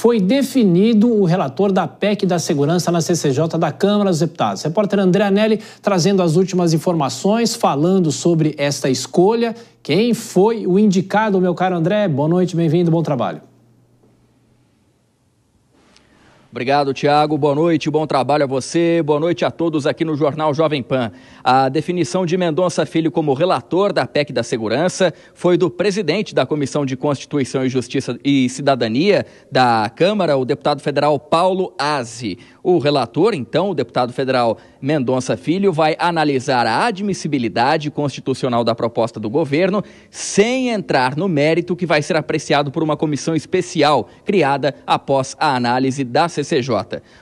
foi definido o relator da PEC da segurança na CCJ da Câmara dos Deputados. Repórter André Anelli trazendo as últimas informações, falando sobre esta escolha. Quem foi o indicado, meu caro André? Boa noite, bem-vindo, bom trabalho. Obrigado, Tiago. Boa noite, bom trabalho a você. Boa noite a todos aqui no Jornal Jovem Pan. A definição de Mendonça Filho como relator da PEC da Segurança foi do presidente da Comissão de Constituição e Justiça e Cidadania da Câmara, o deputado federal Paulo Aze. O relator, então, o deputado federal Mendonça Filho, vai analisar a admissibilidade constitucional da proposta do governo, sem entrar no mérito que vai ser apreciado por uma comissão especial criada após a análise da CCJ.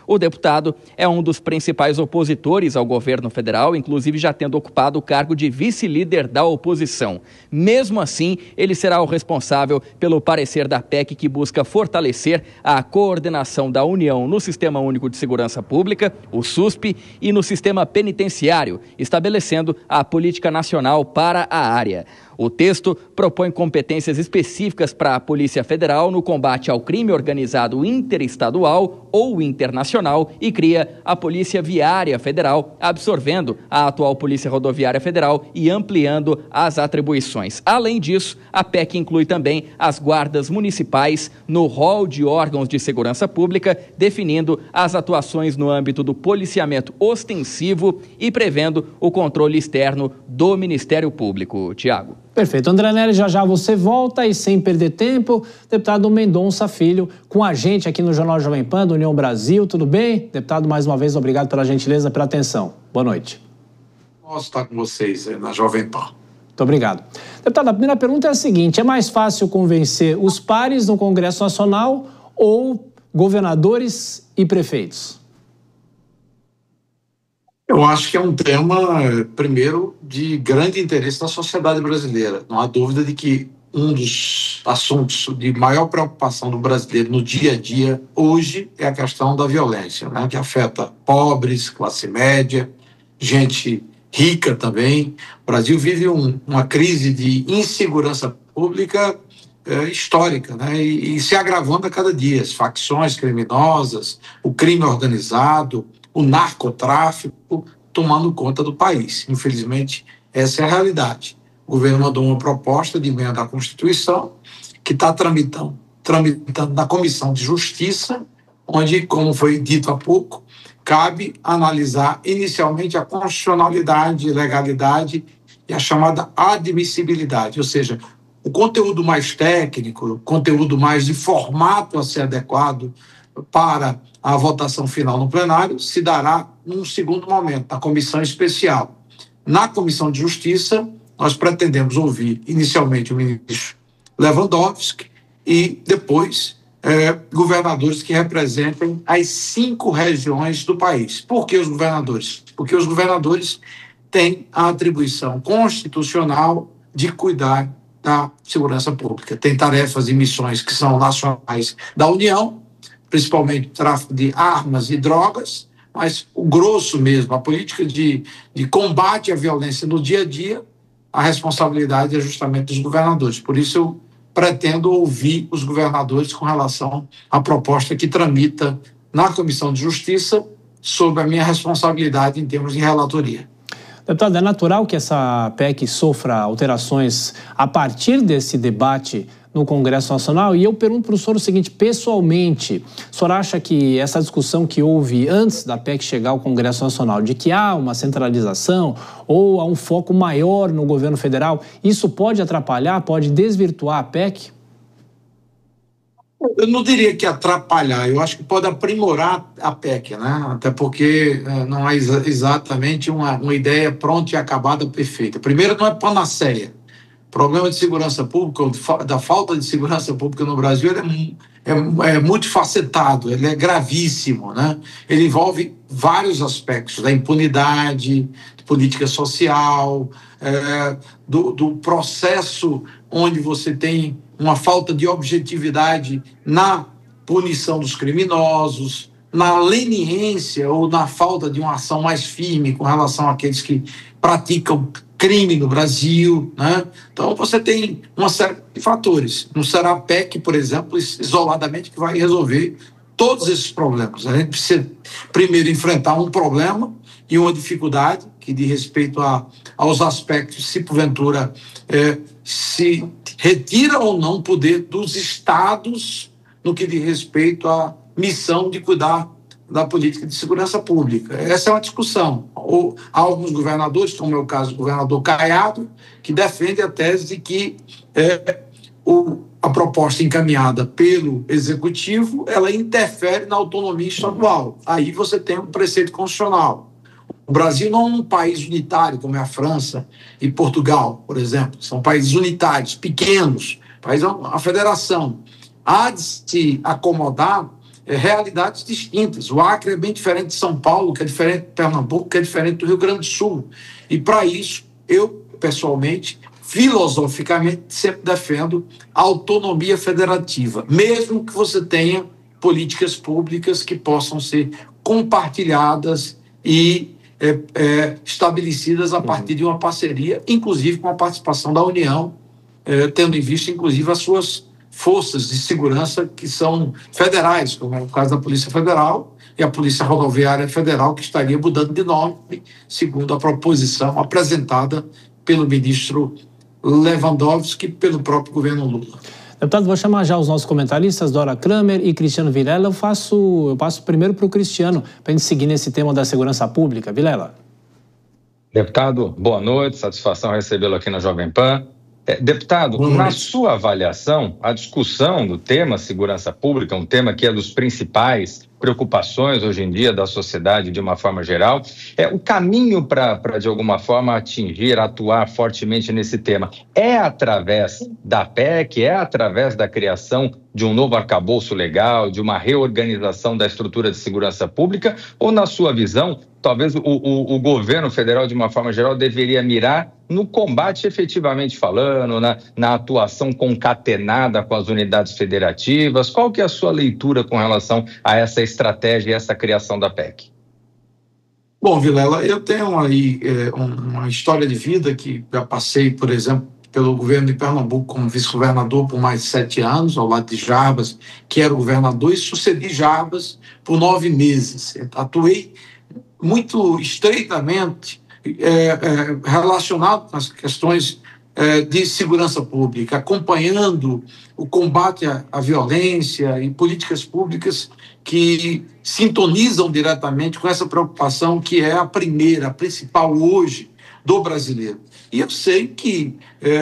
O deputado é um dos principais opositores ao governo federal, inclusive já tendo ocupado o cargo de vice-líder da oposição. Mesmo assim, ele será o responsável pelo parecer da PEC que busca fortalecer a coordenação da União no Sistema Único de Segurança Pública, o SUSP, e no sistema penitenciário, estabelecendo a política nacional para a área. O texto propõe competências específicas para a Polícia Federal no combate ao crime organizado interestadual ou internacional e cria a Polícia Viária Federal, absorvendo a atual Polícia Rodoviária Federal e ampliando as atribuições. Além disso, a PEC inclui também as guardas municipais no rol de órgãos de segurança pública, definindo as atuações no âmbito do policiamento ostensivo e prevendo o controle externo do Ministério Público. Tiago. Perfeito. André Anelli, já você volta e sem perder tempo, deputado Mendonça Filho, com a gente aqui no Jornal Jovem Pan, do União Brasil. Tudo bem? Deputado, mais uma vez, obrigado pela gentileza, pela atenção. Boa noite. Posso estar com vocês na Jovem Pan. Muito obrigado. Deputado, a primeira pergunta é a seguinte: é mais fácil convencer os pares no Congresso Nacional ou governadores e prefeitos? Eu acho que é um tema, primeiro, de grande interesse da sociedade brasileira. Não há dúvida de que um dos assuntos de maior preocupação do brasileiro no dia a dia, hoje, é a questão da violência, né? Que afeta pobres, classe média, gente rica também. O Brasil vive uma crise de insegurança pública histórica, né? E se agravando a cada dia. As facções criminosas, o crime organizado, o narcotráfico tomando conta do país. Infelizmente, essa é a realidade. O governo mandou uma proposta de emenda à Constituição que está tramitando na Comissão de Justiça, onde, como foi dito há pouco, cabe analisar inicialmente a constitucionalidade, legalidade e a chamada admissibilidade, ou seja, o conteúdo mais técnico, o conteúdo mais de formato a ser adequado para a votação final no plenário se dará num segundo momento, na comissão especial. Na Comissão de Justiça, nós pretendemos ouvir inicialmente o ministro Lewandowski e depois governadores que representem as 5 regiões do país. Por que os governadores? Porque os governadores têm a atribuição constitucional de cuidar da segurança pública. Tem tarefas e missões que são nacionais da União, principalmente tráfico de armas e drogas, mas o grosso mesmo, a política de combate à violência no dia a dia, a responsabilidade é justamente dos governadores. Por isso eu pretendo ouvir os governadores com relação à proposta que tramita na Comissão de Justiça sob a minha responsabilidade em termos de relatoria. Deputado, é natural que essa PEC sofra alterações a partir desse debate no Congresso Nacional? E eu pergunto para o senhor o seguinte, pessoalmente, o senhor acha que essa discussão que houve antes da PEC chegar ao Congresso Nacional, de que há uma centralização ou há um foco maior no governo federal, isso pode atrapalhar, pode desvirtuar a PEC? Eu não diria que atrapalhar, eu acho que pode aprimorar a PEC, né? Até porque não é exatamente uma ideia pronta e acabada perfeita. Primeiro, não é panaceia. O problema de segurança pública, da falta de segurança pública no Brasil, ele é multifacetado, ele é gravíssimo, né? Ele envolve vários aspectos, da impunidade, de política social, do processo onde você tem uma falta de objetividade na punição dos criminosos, na leniência ou na falta de uma ação mais firme com relação àqueles que praticam crime no Brasil, né? Então você tem uma série de fatores. Não será a PEC, por exemplo, isoladamente, que vai resolver todos esses problemas. A gente precisa primeiro enfrentar um problema e uma dificuldade que diz respeito aos aspectos, se porventura se retira ou não o poder dos estados no que diz respeito à missão de cuidar da política de segurança pública. Essa é uma discussão. Há alguns governadores, como é o caso do governador Caiado, que defende a tese de que a proposta encaminhada pelo Executivo, ela interfere na autonomia estadual. Aí você tem um preceito constitucional. O Brasil não é um país unitário, como é a França e Portugal, por exemplo. São países unitários, pequenos. O país é uma federação. Há de se acomodar realidades distintas. O Acre é bem diferente de São Paulo, que é diferente de Pernambuco, que é diferente do Rio Grande do Sul. E, para isso, eu, pessoalmente, filosoficamente, sempre defendo a autonomia federativa, mesmo que você tenha políticas públicas que possam ser compartilhadas e estabelecidas a partir de uma parceria, inclusive com a participação da União, tendo em vista, inclusive, as suas forças de segurança que são federais, como é o caso da Polícia Federal e a Polícia Rodoviária Federal, que estaria mudando de nome, segundo a proposição apresentada pelo ministro Lewandowski e pelo próprio governo Lula. Deputado, vou chamar já os nossos comentaristas, Dora Kramer e Cristiano Vilela. Eu passo primeiro para o Cristiano, para a gente seguir nesse tema da segurança pública. Vilela. Deputado, boa noite, satisfação recebê-lo aqui na Jovem Pan. Deputado, na sua avaliação, a discussão do tema segurança pública, um tema que é dos principais preocupações hoje em dia da sociedade de uma forma geral, o caminho para de alguma forma atingir, atuar fortemente nesse tema é através da PEC, é através da criação de um novo arcabouço legal, de uma reorganização da estrutura de segurança pública, ou na sua visão, talvez o governo federal de uma forma geral deveria mirar no combate efetivamente falando, na atuação concatenada com as unidades federativas? Qual que é a sua leitura com relação a essa estratégia e essa criação da PEC? Bom, Vilela, eu tenho aí uma história de vida que já passei, por exemplo, pelo governo de Pernambuco como vice-governador por mais de 7 anos, ao lado de Jarbas, que era o governador, e sucedi Jarbas por 9 meses. Atuei muito estreitamente relacionado com as questões de segurança pública, acompanhando o combate à violência e políticas públicas que sintonizam diretamente com essa preocupação que é a principal hoje do brasileiro. E eu sei que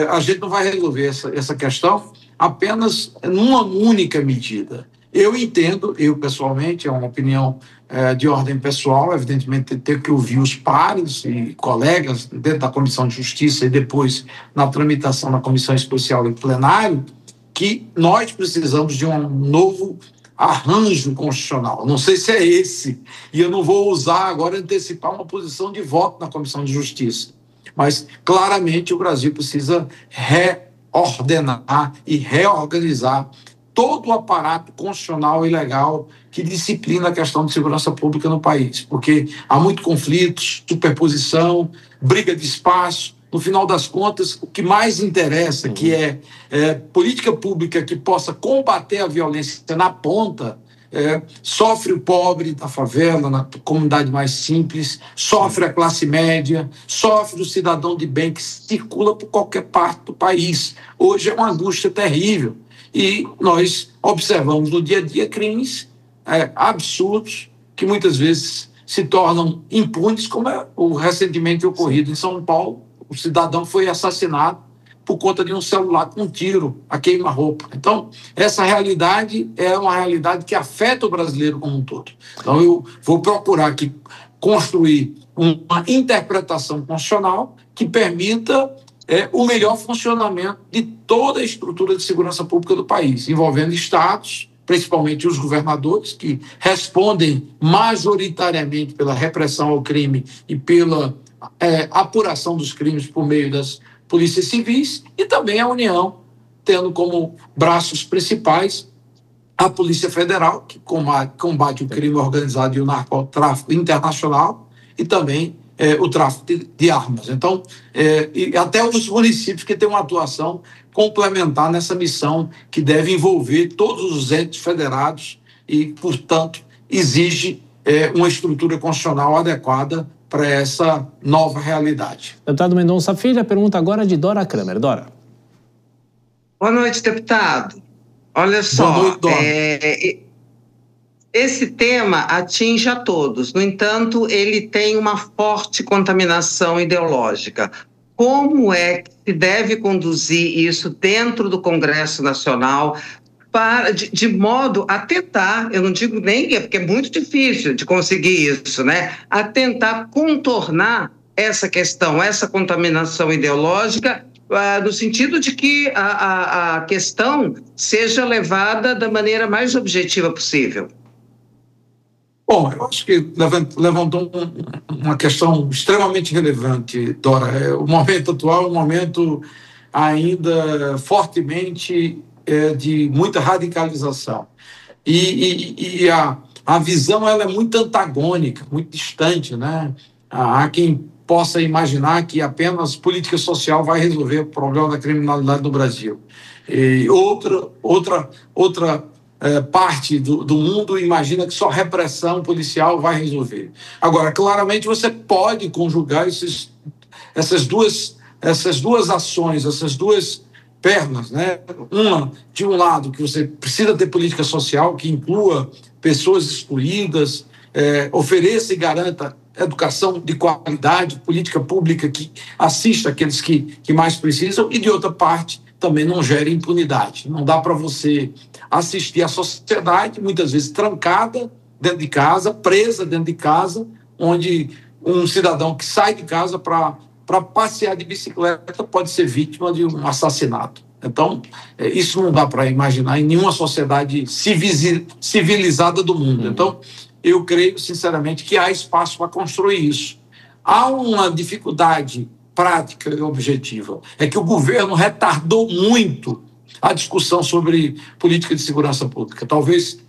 a gente não vai resolver essa questão apenas numa única medida. Eu entendo, eu pessoalmente, é uma opinião de ordem pessoal, evidentemente ter que ouvir os pares e colegas dentro da Comissão de Justiça e depois na tramitação na Comissão Especial e Plenário, que nós precisamos de um novo arranjo constitucional. Não sei se é esse, e eu não vou usar agora antecipar uma posição de voto na Comissão de Justiça, mas claramente o Brasil precisa reordenar e reorganizar todo o aparato constitucional e legal que disciplina a questão de segurança pública no país, porque há muito conflito, superposição, briga de espaço. No final das contas, o que mais interessa, que é política pública que possa combater a violência na ponta, sofre o pobre da favela, na comunidade mais simples, sofre a classe média, sofre o cidadão de bem que circula por qualquer parte do país. Hoje é uma angústia terrível. E nós observamos no dia a dia crimes absurdos que muitas vezes se tornam impunes, como é o recentemente ocorrido em São Paulo. O cidadão foi assassinado por conta de um celular com um tiro a queima-roupa. Então, essa realidade é uma realidade que afeta o brasileiro como um todo. Então, eu vou procurar aqui construir uma interpretação constitucional que permita o melhor funcionamento de toda a estrutura de segurança pública do país, envolvendo estados, principalmente os governadores, que respondem majoritariamente pela repressão ao crime e pela apuração dos crimes por meio das polícias civis, e também a União, tendo como braços principais a Polícia Federal, que combate o crime organizado e o narcotráfico internacional, e também o tráfico de armas. Então, e até os municípios que têm uma atuação complementar nessa missão que deve envolver todos os entes federados e, portanto, exige uma estrutura constitucional adequada para essa nova realidade. Deputado Mendonça Filho, a pergunta agora é de Dora Kramer. Dora. Boa noite, deputado. Olha só, boa noite, Dora. Esse tema atinge a todos, no entanto, ele tem uma forte contaminação ideológica. Como é que se deve conduzir isso dentro do Congresso Nacional de modo a tentar, eu não digo nem porque é muito difícil de conseguir isso, né? A tentar contornar essa questão, essa contaminação ideológica, no sentido de que a questão seja levada da maneira mais objetiva possível. Bom, eu acho que levantou uma questão extremamente relevante, Dora. O momento atual é um momento ainda fortemente de muita radicalização. E a visão ela é muito antagônica, muito distante, né? Há quem possa imaginar que apenas política social vai resolver o problema da criminalidade no Brasil. E outra parte do mundo imagina que só repressão policial vai resolver. Agora, claramente, você pode conjugar essas duas ações, essas duas pernas, né? Uma, de um lado, que você precisa ter política social que inclua pessoas excluídas, ofereça e garanta educação de qualidade, política pública que assista aqueles que mais precisam, e de outra parte, também não gere impunidade. Não dá para você assistir a sociedade, muitas vezes trancada dentro de casa, presa dentro de casa, onde um cidadão que sai de casa para passear de bicicleta pode ser vítima de um assassinato. Então, isso não dá para imaginar em nenhuma sociedade civilizada do mundo. Então, eu creio, sinceramente, que há espaço para construir isso. Há uma dificuldade prática e objetiva. É que o governo retardou muito a discussão sobre política de segurança pública. Talvez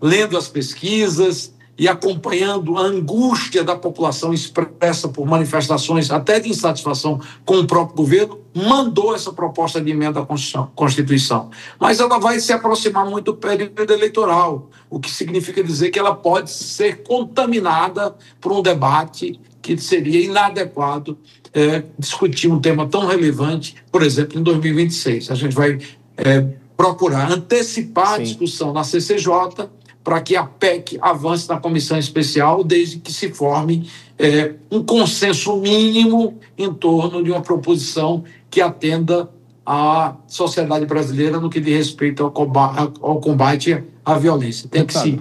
lendo as pesquisas e acompanhando a angústia da população expressa por manifestações até de insatisfação com o próprio governo, mandou essa proposta de emenda à Constituição. Mas ela vai se aproximar muito do período eleitoral, o que significa dizer que ela pode ser contaminada por um debate que seria inadequado discutir um tema tão relevante, por exemplo, em 2026. A gente vai procurar antecipar a discussão na CCJ para que a PEC avance na comissão especial, desde que se forme um consenso mínimo em torno de uma proposição que atenda à sociedade brasileira no que diz respeito ao combate à violência. Tem que se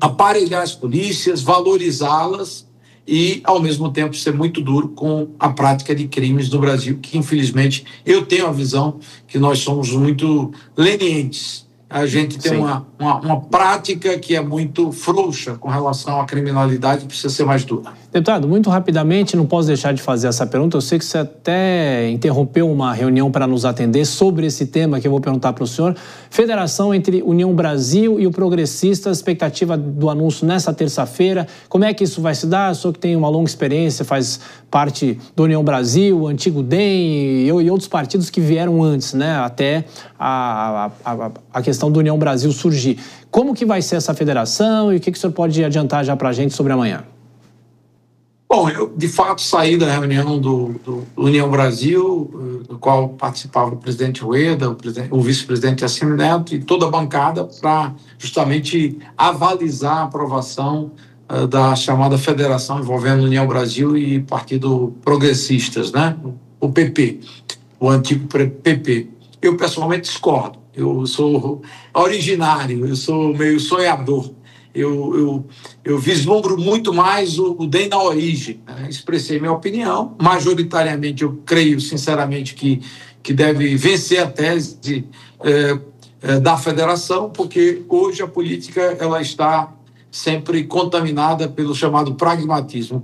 aparelhar as polícias, valorizá-las e, ao mesmo tempo, ser muito duro com a prática de crimes no Brasil, que, infelizmente, eu tenho a visão que nós somos muito lenientes. A gente tem uma prática que é muito frouxa com relação à criminalidade, precisa ser mais dura. Deputado, muito rapidamente, não posso deixar de fazer essa pergunta. Eu sei que você até interrompeu uma reunião para nos atender sobre esse tema que eu vou perguntar para o senhor. Federação entre União Brasil e o Progressistas, expectativa do anúncio nessa terça-feira. Como é que isso vai se dar? O senhor que tem uma longa experiência, faz parte do União Brasil, o antigo DEM e outros partidos que vieram antes, né? Até a questão do União Brasil surgir. Como que vai ser essa federação e o que o senhor pode adiantar já para a gente sobre amanhã? Bom, eu, de fato, saí da reunião do União Brasil, do qual participava o presidente Rueda, o vice-presidente Assemi Neto e toda a bancada para justamente avalizar a aprovação da chamada federação envolvendo União Brasil e Partido Progressistas, né? O PP, o antigo PP. Eu, pessoalmente, discordo. Eu sou originário, eu sou meio sonhador. Eu vislumbro muito mais o DEM na origem, né? Expressei minha opinião. Majoritariamente, eu creio, sinceramente, que deve vencer a tese da federação, porque hoje a política ela está sempre contaminada pelo chamado pragmatismo.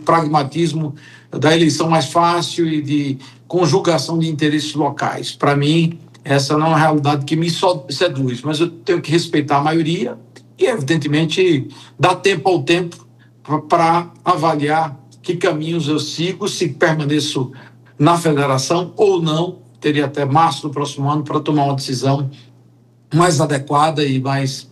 Pragmatismo da eleição mais fácil e de conjugação de interesses locais. Para mim, essa não é uma realidade que me seduz, mas eu tenho que respeitar a maioria e, evidentemente, dar tempo ao tempo para avaliar que caminhos eu sigo, se permaneço na federação ou não. Teria até março do próximo ano para tomar uma decisão mais adequada e mais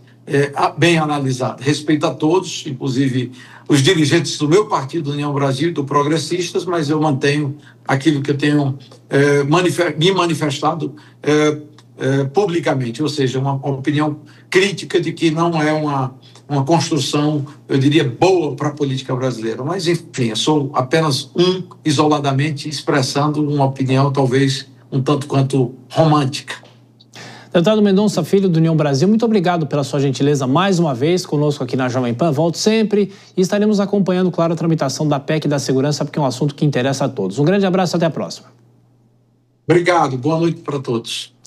bem analisada. Respeito a todos, inclusive os dirigentes do meu partido, União Brasil, do Progressistas, mas eu mantenho aquilo que eu tenho me manifestado publicamente, ou seja, uma opinião crítica de que não é uma construção, eu diria, boa para a política brasileira. Mas, enfim, eu sou apenas isoladamente, expressando uma opinião talvez um tanto quanto romântica. Deputado Mendonça Filho, do União Brasil, muito obrigado pela sua gentileza mais uma vez conosco aqui na Jovem Pan. Volte sempre e estaremos acompanhando, claro, a tramitação da PEC da segurança, porque é um assunto que interessa a todos. Um grande abraço e até a próxima. Obrigado, boa noite para todos.